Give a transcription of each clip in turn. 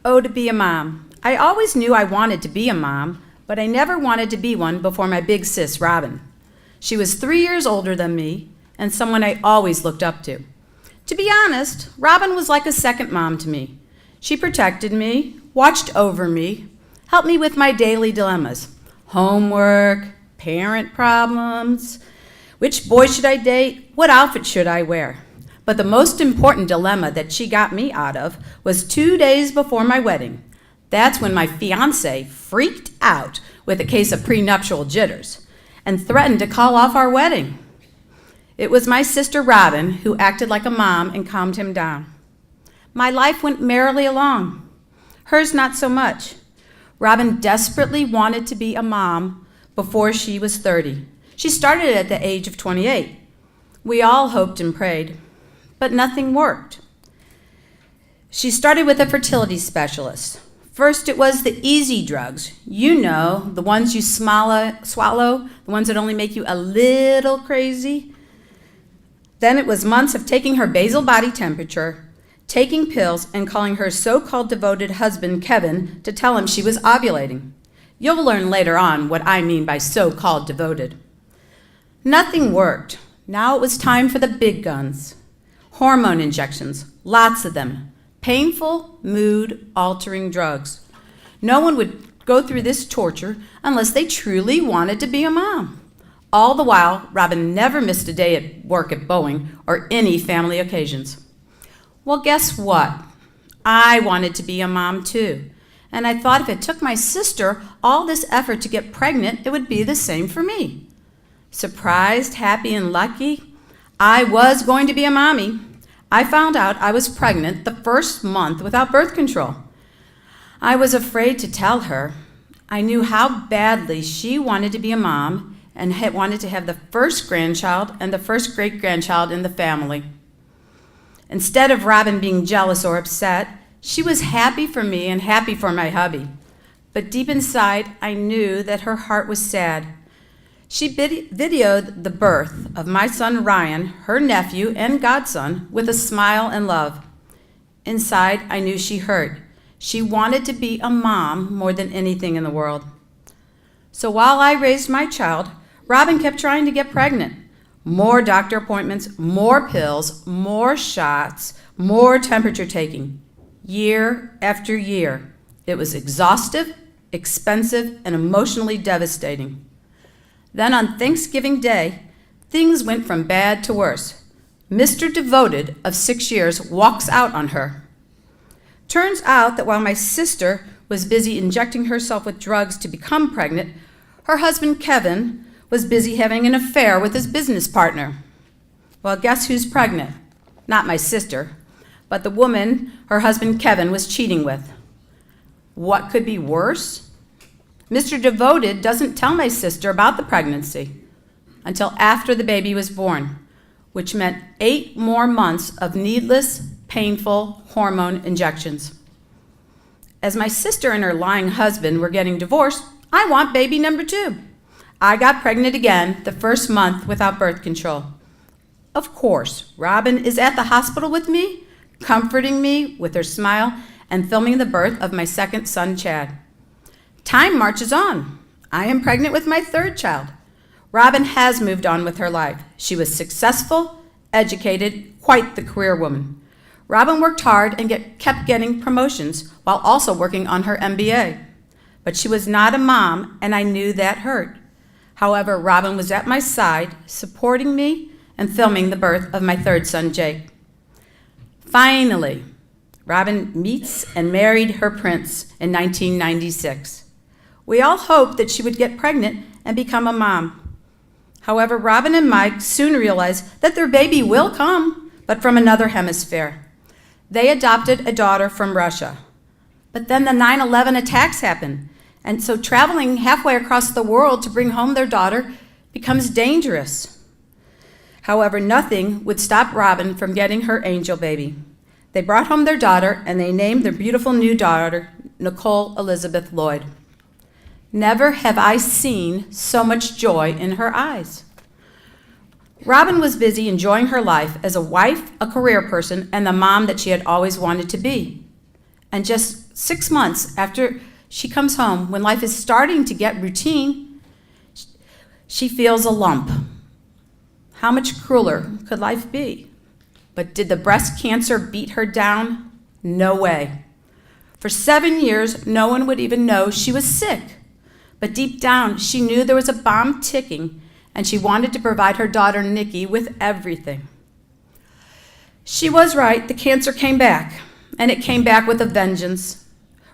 Oh, to be a mom. I always knew I wanted to be a mom, but I never wanted to be one before my big sis, Robin. She was 3 years older than me and someone I always looked up to. To be honest, Robin was like a second mom to me. She protected me, watched over me, helped me with my daily dilemmas. Homework, parent problems, which boy should I date, what outfit should I wear? But the most important dilemma that she got me out of was 2 days before my wedding. That's when my fiancé freaked out with a case of prenuptial jitters and threatened to call off our wedding. It was my sister Robin who acted like a mom and calmed him down. My life went merrily along. Hers not so much. Robin desperately wanted to be a mom before she was 30. She started at the age of 28. We all hoped and prayed, but nothing worked. She started with a fertility specialist. First, it was the easy drugs. You know, the ones you swallow, the ones that only make you a little crazy. Then it was months of taking her basal body temperature, taking pills, and calling her so-called devoted husband, Kevin, to tell him she was ovulating. You'll learn later on what I mean by so-called devoted. Nothing worked. Now it was time for the big guns. Hormone injections, lots of them. Painful, mood-altering drugs. No one would go through this torture unless they truly wanted to be a mom. All the while, Robin never missed a day at work at Boeing or any family occasions. Well, guess what? I wanted to be a mom too. And I thought if it took my sister all this effort to get pregnant, it would be the same for me. Surprised, happy, and lucky, I was going to be a mommy. I found out I was pregnant the first month without birth control. I was afraid to tell her. I knew how badly she wanted to be a mom and wanted to have the first grandchild and the first great-grandchild in the family. Instead of Robin being jealous or upset, she was happy for me and happy for my hubby. But deep inside, I knew that her heart was sad. She videoed the birth of my son Ryan, her nephew and godson, with a smile and love. Inside, I knew she hurt. She wanted to be a mom more than anything in the world. So while I raised my child, Robin kept trying to get pregnant. More doctor appointments, more pills, more shots, more temperature taking. Year after year. It was exhaustive, expensive, and emotionally devastating. Then on Thanksgiving Day, things went from bad to worse. Mr. Devoted of 6 years walks out on her. Turns out that while my sister was busy injecting herself with drugs to become pregnant, her husband Kevin was busy having an affair with his business partner. Well, guess who's pregnant? Not my sister, but the woman her husband Kevin was cheating with. What could be worse? Mr. Devoted doesn't tell my sister about the pregnancy until after the baby was born, which meant 8 more months of needless, painful hormone injections. As my sister and her lying husband were getting divorced, I want baby number 2. I got pregnant again the first month without birth control. Of course, Robin is at the hospital with me, comforting me with her smile and filming the birth of my second son, Chad. Time marches on. I am pregnant with my 3rd child. Robin has moved on with her life. She was successful, educated, quite the career woman. Robin worked hard and kept getting promotions while also working on her MBA. But she was not a mom, and I knew that hurt. However, Robin was at my side, supporting me and filming the birth of my 3rd son, Jake. Finally, Robin meets and married her prince in 1996. We all hoped that she would get pregnant and become a mom. However, Robin and Mike soon realized that their baby will come, but from another hemisphere. They adopted a daughter from Russia. But then the 9/11 attacks happened, and so traveling halfway across the world to bring home their daughter becomes dangerous. However, nothing would stop Robin from getting her angel baby. They brought home their daughter, and they named their beautiful new daughter Nicole Elizabeth Lloyd. Never have I seen so much joy in her eyes. Robin was busy enjoying her life as a wife, a career person, and the mom that she had always wanted to be. And just 6 months after she comes home, when life is starting to get routine, she feels a lump. How much crueler could life be? But did the breast cancer beat her down? No way. For 7 years, no one would even know she was sick. But deep down, she knew there was a bomb ticking, and she wanted to provide her daughter, Nikki, with everything. She was right. The cancer came back, and it came back with a vengeance.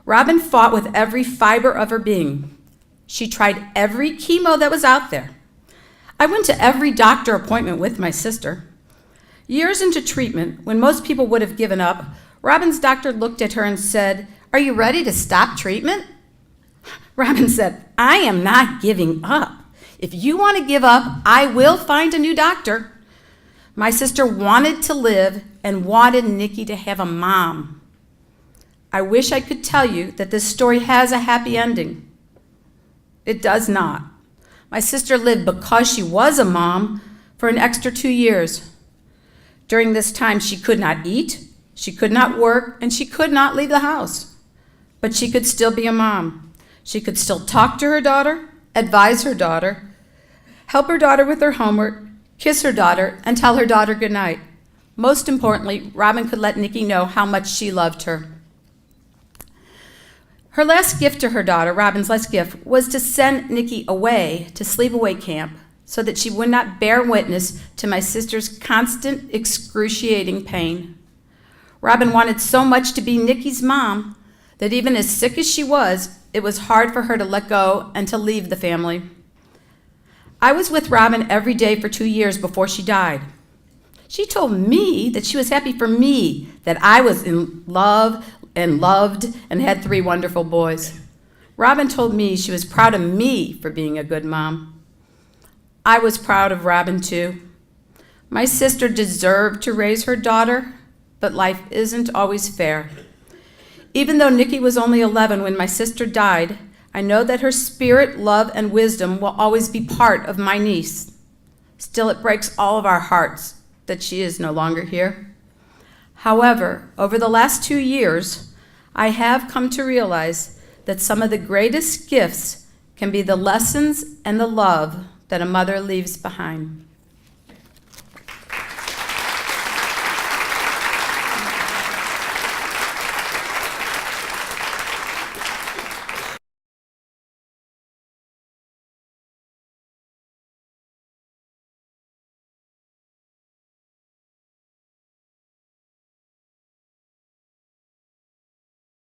Robin fought with every fiber of her being. She tried every chemo that was out there. I went to every doctor appointment with my sister. Years into treatment, when most people would have given up, Robin's doctor looked at her and said, "Are you ready to stop treatment?" Robin said, "I am not giving up. If you want to give up, I will find a new doctor." My sister wanted to live and wanted Nikki to have a mom. I wish I could tell you that this story has a happy ending. It does not. My sister lived because she was a mom for an extra 2 years. During this time, she could not eat, she could not work, and she could not leave the house. But she could still be a mom. She could still talk to her daughter, advise her daughter, help her daughter with her homework, kiss her daughter, and tell her daughter goodnight. Most importantly, Robin could let Nikki know how much she loved her. Her last gift to her daughter, Robin's last gift, was to send Nikki away to sleepaway camp so that she would not bear witness to my sister's constant, excruciating pain. Robin wanted so much to be Nikki's mom that even as sick as she was, it was hard for her to let go and to leave the family. I was with Robin every day for 2 years before she died. She told me that she was happy for me, that I was in love and loved and had 3 wonderful boys. Robin told me she was proud of me for being a good mom. I was proud of Robin too. My sister deserved to raise her daughter, but life isn't always fair. Even though Nikki was only 11 when my sister died, I know that her spirit, love, and wisdom will always be part of my niece. Still, it breaks all of our hearts that she is no longer here. However, over the last 2 years, I have come to realize that some of the greatest gifts can be the lessons and the love that a mother leaves behind.